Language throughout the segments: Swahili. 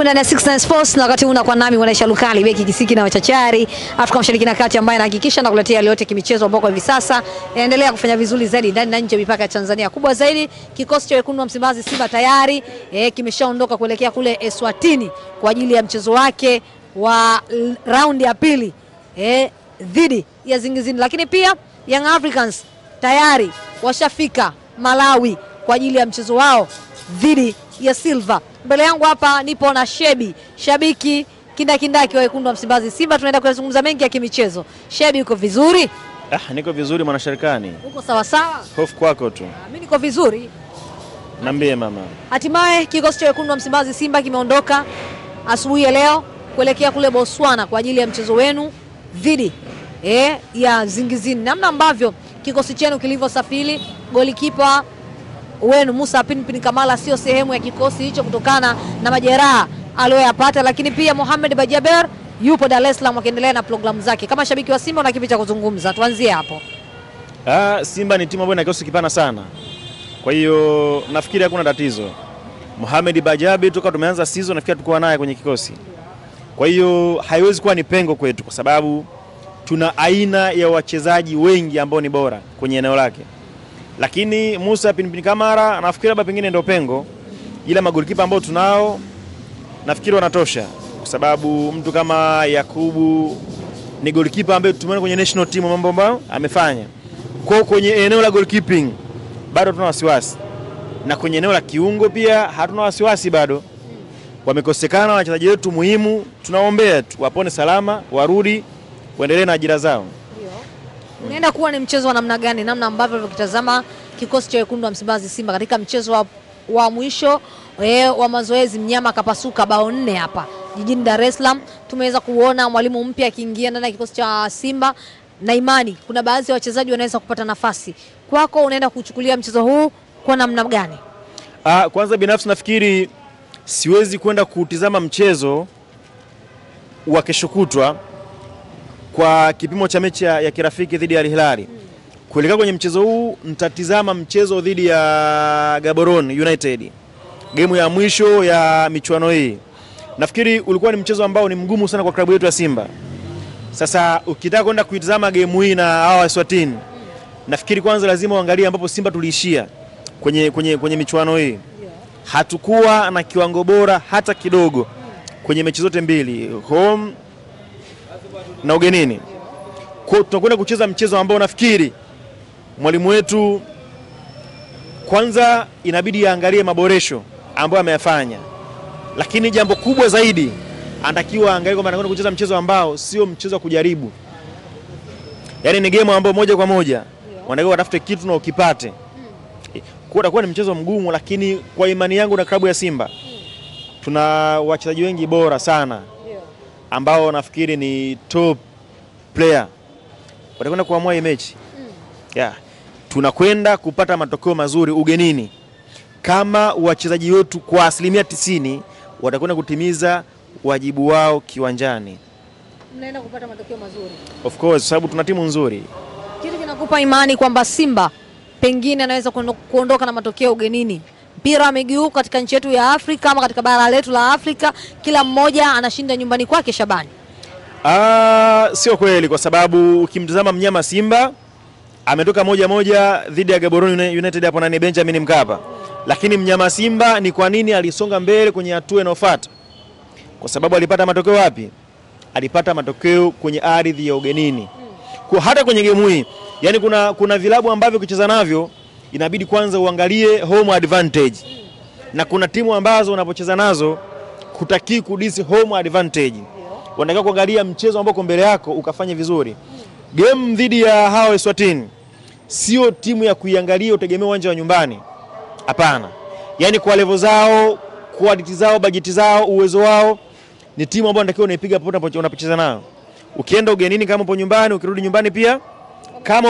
Kuna na 69 Sports na wakati una kwa nami Mwanaisha Lukali beki kisiki na wachachari Afrika Mashariki na Kati ambaye anahakikisha na kuletea yote kimichezo ambao kwa hivi sasa inaendelea kufanya vizuri zaidi ndani na nje mipaka ya Tanzania. Kubwa zaidi kikosi cha wekundu wa Msimbazi Simba tayari kimeshaondoka kuelekea kule Eswatini kwa ajili ya mchezo wake wa raundi ya pili dhidi ya Zingizini, lakini pia Young Africans tayari washafika Malawi kwa ajili ya mchezo wao dhidi ya Silva. Mbele yangu hapa nipo na Shebi, shabiki kindakindaki wa wekundu wa Msimbazi Simba. Tunaenda kuzungumza mengi ya kimichezo. Shebi, uko vizuri? Niko vizuri mwanasharikani. Uko sawa sawa? Hofu kwako tu. Mimi niko vizuri. Niambie mama. Hatimaye kikosi cha wekundu wa Msimbazi Simba kimeondoka asubuhi ya leo kuelekea kule Botswana kwa ajili ya mchezo wenu dhidi ya Zingizini. Namna ambavyo kikosi chenu kilivyosafiri, golikipa wenu Musa Pinpin Kamala sio sehemu ya kikosi hicho kutokana na majeraha aliyoyapata, lakini pia Mohamed Bajaber yupo Dar es Salaam akiendelea na programu zake. Kama shabiki wa Simba una kipi cha kuzungumza? Tuanzie hapo. Simba ni timu ambayo ina kikosi kipana sana. Kwa hiyo nafikiri hakuna tatizo. Mohamed Bajaber toka tumeanza season nafikiri tulikuwa naye kwenye kikosi. Kwa hiyo haiwezi kuwa ni pengo kwetu kwa sababu tuna aina ya wachezaji wengi ambao ni bora kwenye eneo lake. Lakini Musa Pinpin Kamara nafikiri labda pengine ndio pengo, ila magolikipa ambao tunao nafikiri wanatosha kwa sababu mtu kama Yakubu ni golikipa ambaye tumeona kwenye national team mambo ambayo amefanya. Kwa kwenye eneo la goalkeeping bado tuna wasiwasi. Na kwenye eneo la kiungo pia hatuna wasiwasi bado. Wamekosekana wachezaji wetu muhimu, tunaombea tu wapone salama, warudi, waendelee na ajira zao. Unaenda kuwa ni mchezo wa namna gani, namna ambavyo ukitazama kikosi cha wekundu wa Msimbazi Simba katika mchezo wa mwisho wa mazoezi mnyama kapasuka bao 4 hapa jijini Dar es Salaam. Tumeweza kuona mwalimu mpya akiingia ndani ya kikosi cha Simba na imani kuna baadhi ya wachezaji wanaweza kupata nafasi. Kwako unaenda kuchukulia mchezo huu kwa namna gani? Kwanza binafsi nafikiri siwezi kwenda kutizama mchezo wa kesho kutwa kwa kipimo cha mechi ya kirafiki dhidi ya Al Hilal. Kuelekea kwenye mchezo huu nitatizama mchezo dhidi ya Gaborone United. Game ya mwisho ya michuano hii. Nafikiri ulikuwa ni mchezo ambao ni mgumu sana kwa klabu yetu ya Simba. Sasa ukitaka kwenda kuitazama game hii na hawa Eswatini, nafikiri kwanza lazima uangalie ambapo Simba tuliishia kwenye michuano hii. Hatukuwa na kiwango bora hata kidogo kwenye mechi zote mbili, home na ugenini. Kwa tunakwenda kucheza mchezo ambao nafikiri mwalimu wetu kwanza inabidi aangalie maboresho ambayo ameyafanya. Lakini jambo kubwa zaidi anatakiwa aangalie kwamba anakwenda kucheza mchezo ambao sio mchezo wa kujaribu. Yaani ni game ambayo moja kwa moja wanatakiwa watafute kitu na ukipate. Kwa ni mchezo mgumu, lakini kwa imani yangu na klabu ya Simba tuna wachezaji wengi bora sana ambao nafikiri ni top player. Watakwenda kuamua hii mechi. Tunakwenda kupata matokeo mazuri ugenini. Kama wachezaji wetu kwa 90% watakwenda kutimiza wajibu wao kiwanjani. Mnaenda kupata matokeo mazuri. Of course, sababu tuna timu nzuri. Kitu kinakupa imani kwamba Simba pengine anaweza kuondoka na matokeo ugenini? Mpira wa miguu katika nchi yetu ya Afrika ama katika bara letu la Afrika kila mmoja anashinda nyumbani kwake, Shabani. Sio kweli kwa sababu ukimtazama mnyama Simba ametoka 1-1 dhidi ya Gaborone United hapo ndani Benjamin Mkapa. Lakini mnyama Simba ni kwa nini alisonga mbele kwenye hatua inayofuata? Kwa sababu alipata matokeo wapi? Alipata matokeo kwenye ardhi ya ugenini. Kwa hata kwenye game hii, yani kuna vilabu ambavyo ukicheza navyo inabidi kwanza uangalie home advantage. Na kuna timu ambazo unapocheza nazo hutaki kudisi home advantage. Unataka kuangalia mchezo ambao uko mbele yako ukafanye vizuri. Game dhidi ya hao Eswatini sio timu ya kuiangalia utegemea uwanja wa nyumbani. Hapana. Yaani kwa level zao, quality zao, budget zao, uwezo wao ni timu ambayo unatakiwa unaipiga popote unapocheza nao. Ukienda ugenini kama upo nyumbani, ukirudi nyumbani pia kama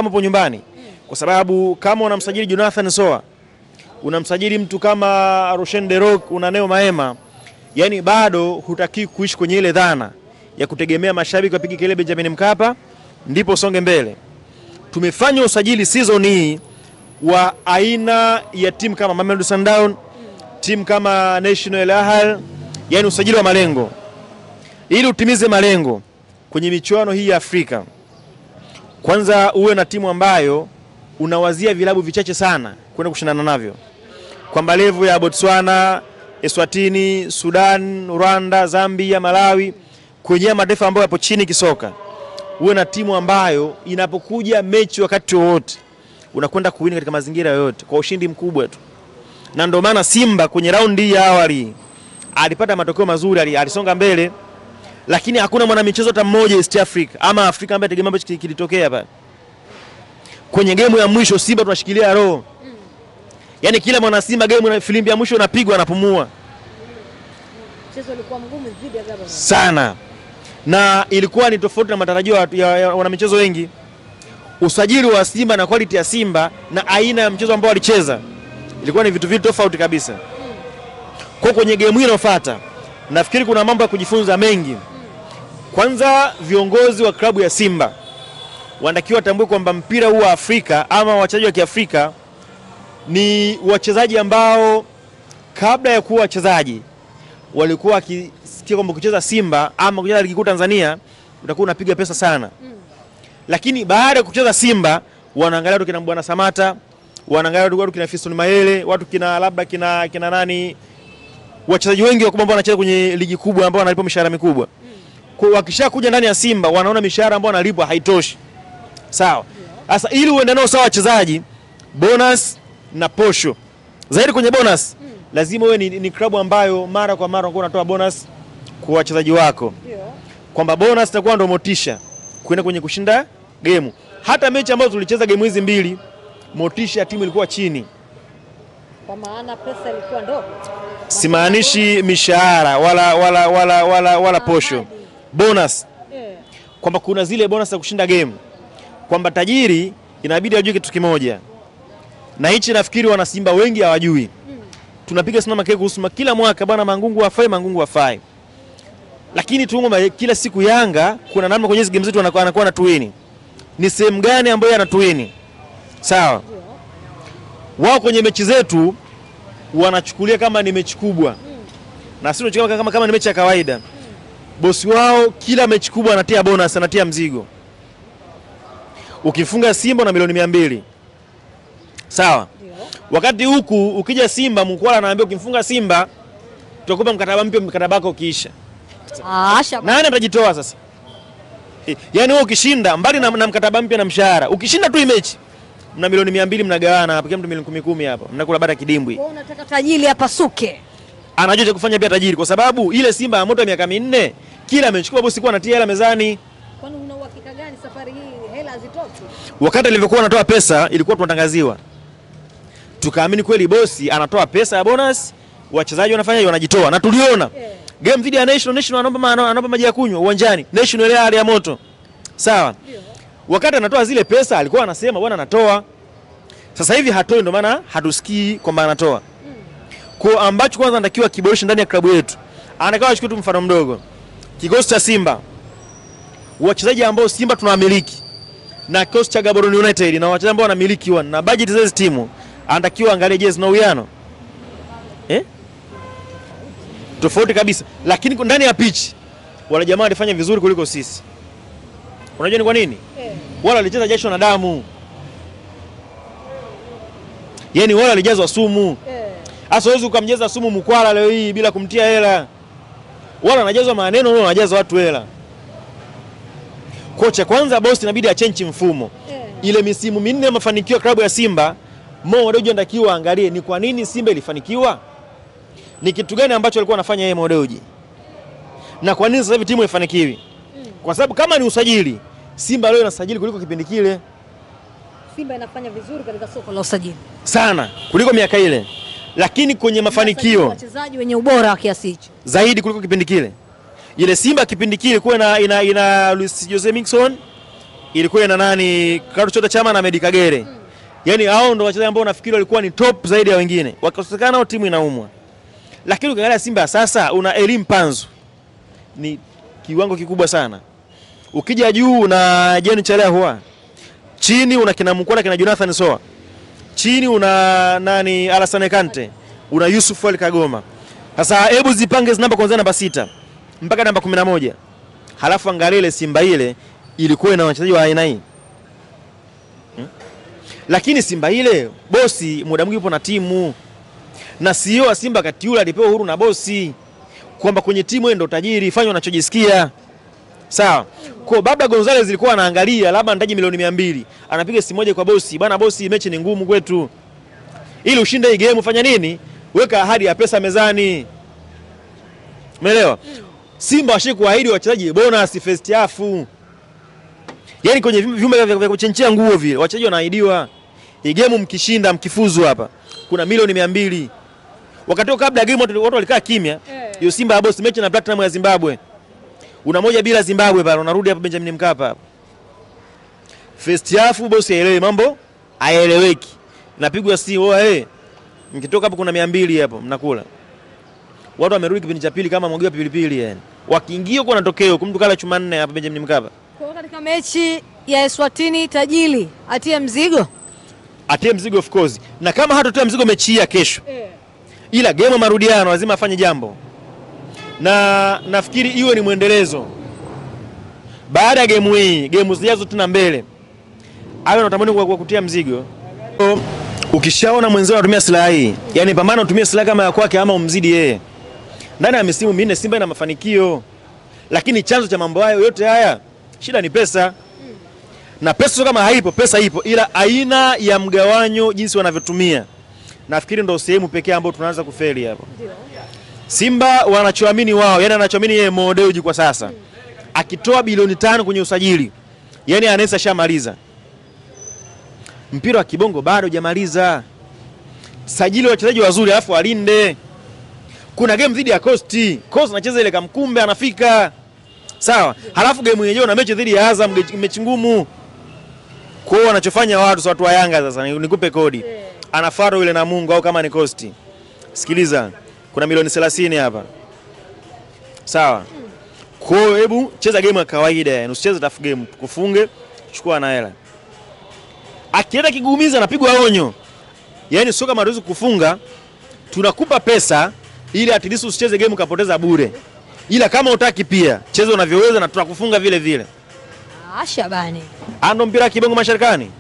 upo nyumbani. Kwa sababu kama unamsajili Jonathan Soa, unamsajili mtu kama Roshan De Rock, una Neo Maema, yani bado hutaki kuishi kwenye ile dhana ya kutegemea mashabiki wapige kelele Benjamin Mkapa ndipo songe mbele. Tumefanya usajili season hii wa aina ya timu kama Mamelodi Sundowns, timu kama National Al Ahly, yani usajili wa malengo. Ili utimize malengo kwenye michuano hii ya Afrika, kwanza uwe na timu ambayo unawazia vilabu vichache sana kwenda kushindana navyo. Kwamba level ya Botswana, Eswatini, Sudan, Rwanda, Zambia, Malawi, kwenye mataifa ambayo yapo chini kisoka, uwe na timu ambayo inapokuja mechi wakati wowote unakwenda kuwini katika mazingira yoyote kwa ushindi mkubwa tu. Na ndio maana Simba kwenye raundi ya awali alipata matokeo mazuri, alisonga mbele, lakini hakuna mwanamichezo hata mmoja East Africa ama Afrika ambaye tegemea ambacho kilitokea pale. Kwenye game ya mwisho Simba tunashikilia roho. Yaani kila mwana Simba game na filimbi ya mwisho unapigwa anapumua. Mchezo ulikuwa mgumu dhidi ya Gabon sana. Na ilikuwa ni tofauti na matarajio ya wanamichezo wengi. Usajili wa Simba na quality ya Simba na aina ya mchezo ambao walicheza ilikuwa ni vitu tofauti kabisa. Kwa kwenye game hii inayofuata nafikiri kuna mambo ya kujifunza mengi. Kwanza viongozi wa klabu ya Simba wanatakiwa tambue kwamba mpira huu wa Afrika ama wachezaji wa Kiafrika ni wachezaji ambao kabla ya kuwa wachezaji walikuwa wakisikia kwamba kucheza Simba ama kucheza ligi kuu Tanzania utakuwa unapiga pesa sana. Lakini baada ya kucheza Simba wanaangalia watu kina Bwana Samata, wanaangalia watu kina Fiston Mayele, watu kina labda kina nani, wachezaji wengi wakubwa ambao wanacheza kwenye ligi kubwa ambao wanalipwa mishahara mikubwa. Kwa wakishakuja ndani ya Simba wanaona mishahara ambao wanalipwa haitoshi. Sawa. Sasa ili uende nao sawa wachezaji, bonus na posho. Zaidi kwenye bonus, lazima uwe ni klabu ambayo mara kwa mara unakuwa unatoa bonus kwa wachezaji wako. Kwamba bonus itakuwa ndio motisha kwenda kwenye kushinda game. Hata mechi ambazo tulicheza game hizi mbili, motisha ya timu ilikuwa chini. Kwa maana pesa ilikuwa ndogo. Simaanishi mishahara wala posho. Bonus. Kwamba kuna zile bonus za kushinda game. Kwamba tajiri inabidi ajue kitu kimoja. Na hichi nafikiri wana Simba wengi hawajui. Tunapiga sana makeke kuhusu kila mwaka bwana Mangungu hafai. Lakini tuomba kila siku Yanga kuna namna kwenye game zetu anakuwa na tuwini. Ni sehemu gani ambayo anatuwini? Sawa. Wao kwenye mechi zetu wanachukulia kama ni mechi kubwa. Na sisi tunachukua kama ni mechi ya kawaida. Bosi wao kila mechi kubwa anatia bonus, anatia mzigo. Ukifunga Simba na milioni 200. Sawa. Wakati huku ukija Simba Mkwala anaambia ukimfunga Simba tutakupa mkataba mpya, mkataba wako ukiisha. Nani atajitoa sasa? Yaani wewe ukishinda mbali na mkataba mpya na mshahara, ukishinda tu mechi mna milioni 200 mnagawana hapa, kila mtu milioni 10 hapa. Mnakula baada kidimbwi. Wewe unataka tajiri hapa suke. Anajua kufanya pia tajiri kwa sababu ile Simba ya moto ya miaka 4 kila amechukua bosi kwa anatia hela mezani. Kwani una uhakika gani safari hii hela hazitoki? Wakati alivyokuwa anatoa pesa ilikuwa tunatangaziwa. Tukaamini kweli bosi anatoa pesa ya bonus, wachezaji wanafanya wanajitoa na tuliona. Game dhidi ya National anaomba maji ya kunywa uwanjani. National ile hali ya moto. Sawa. Wakati anatoa zile pesa alikuwa anasema bwana anatoa. Sasa hivi hatoi, ndio maana hatusikii kwamba anatoa. Kwa ambacho kwanza anatakiwa kiboreshe ndani ya klabu yetu. Anakawa achukue tu mfano mdogo. Kikosi cha Simba, wachezaji ambao Simba tunawamiliki na kikosi cha Gaborone United na wachezaji ambao wanamiliki na budget za hizo timu, anatakiwa angalie jezi na uwiano. Tofauti kabisa. Lakini ndani ya pitch wale jamaa walifanya vizuri kuliko sisi. Unajua ni kwa nini? Wale walicheza jasho na damu. Yaani wale walijazwa sumu. Sasa huwezi ukamjaza sumu Mkwala leo hii bila kumtia hela. Wale wanajazwa maneno, wale wanajazwa watu hela. Kocha kwanza boss inabidi achange mfumo. Ile misimu 4 ya mafanikio ya klabu ya Simba, Mo Dewji anatakiwa angalie ni kwa nini Simba ilifanikiwa? Ni kitu gani ambacho alikuwa anafanya yeye Mo Dewji? Na kwa nini sasa hivi timu haifanikiwi? Kwa sababu kama ni usajili, Simba leo inasajili kuliko kipindi kile. Simba inafanya vizuri katika soko la usajili sana kuliko miaka ile. Lakini kwenye mafanikio wachezaji wenye ubora wa kiasi hicho zaidi kuliko kipindi kile. Ile Simba kipindi kile ilikuwa ina Luis Jose Mixon, ilikuwa ina nani Carlos Chota Chama na Medi Kagere. Yaani hao ndio wachezaji ambao nafikiri walikuwa ni top zaidi ya wengine. Wakakosekana timu inaumwa. Lakini ukiangalia Simba sasa una Elim Panzu. Ni kiwango kikubwa sana. Ukija juu na Jean Chalea Hoa. Chini una kina Mkwala kina Jonathan Soa. Chini una nani Alassane Kante, una Yusuf Ali Kagoma. Sasa hebu zipange namba kuanzia namba 6 mpaka namba 11. Halafu angalia ile Simba ile ilikuwa ina wachezaji wa aina hii. Lakini Simba ile bosi muda mwingi yupo na timu. Na CEO wa Simba kati yule alipewa uhuru na bosi kwamba kwenye timu ndio tajiri, fanya unachojisikia. Sawa. Kwa baba Gonzalez alikuwa anaangalia labda anahitaji milioni 200. Anapiga simu moja kwa bosi, bwana bosi, mechi ni ngumu kwetu. Ili ushinde hii game fanya nini? Weka ahadi ya pesa mezani. Umeelewa? Simba washikuahidi wachezaji bonus first half. Yaani kwenye vyumba vya kuchenchea nguo vile, wachezaji wanaahidiwa. Hii game mkishinda mkifuzu hapa, kuna milioni 200. Wakati kabla ya game watu walikaa kimya. Hiyo Simba ya boss mechi na Platinum ya Zimbabwe. Una moja bila Zimbabwe pale, unarudi hapa Benjamin Mkapa hapa. First half boss haelewi mambo, haeleweki. Napigwa simu, mkitoka hapo kuna 200 hapo mnakula. Watu wamerudi kipindi cha pili kama mwagiwa pilipili yani. Wakiingia huko natokeo kumtu kala chuma 4 hapa Benjamin Mkapa. Kwa katika mechi ya Eswatini tajili atie mzigo? Atie mzigo of course. Na kama hatotoa mzigo mechi ya kesho. Ila game marudiano lazima afanye jambo. Na nafikiri iwe ni muendelezo. Baada ya game hii, game zijazo tena mbele. Ayo natamani kwa kutia mzigo. Ukishaona mwenzao anatumia silaha hii, yani pambana utumie silaha kama ya kwake ama umzidi yeye. Ndani ya misimu minne Simba ina mafanikio. Lakini chanzo cha mambo hayo yote haya, shida ni pesa. Na pesa kama haipo, pesa ipo, ila aina ya mgawanyo jinsi wanavyotumia. Nafikiri ndio sehemu pekee ambayo tunaanza kufeli hapo. Simba wanachoamini wao, yani anachoamini yeye Mo Dewji kwa sasa. Akitoa bilioni 5 kwenye usajili, yani anaweza shamaliza. Mpira wa kibongo bado hujamaliza. Sajili wachezaji wazuri alafu walinde. Kuna game dhidi ya Coast. Coast anacheza ile kamkumbe anafika. Sawa. Halafu game yenyewe na mechi dhidi ya Azam, mechi ngumu. Kwa hiyo wanachofanya watu wa Yanga sasa nikupe kodi. Anafaro yule na Mungu au kama ni Coast. Sikiliza. Kuna milioni 30 hapa. Sawa. Kwa hiyo hebu cheza game ya kawaida, usicheze tough game, kufunge, chukua na hela. Akienda kigumiza anapigwa onyo. Yaani sio kama hatuwezi kufunga, tunakupa pesa ili at least usicheze game ukapoteza bure. Ila kama utaki pia, cheza unavyoweza na tutakufunga vile vile. Shabani. Ando mpira kibongo masharikani.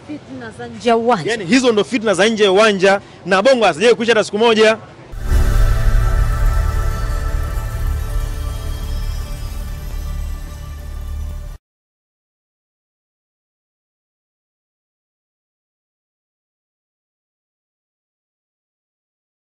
Fitna za nje ya uwanja. Yaani hizo ndo fitna za nje ya uwanja na bongo asije kuisha hata siku moja.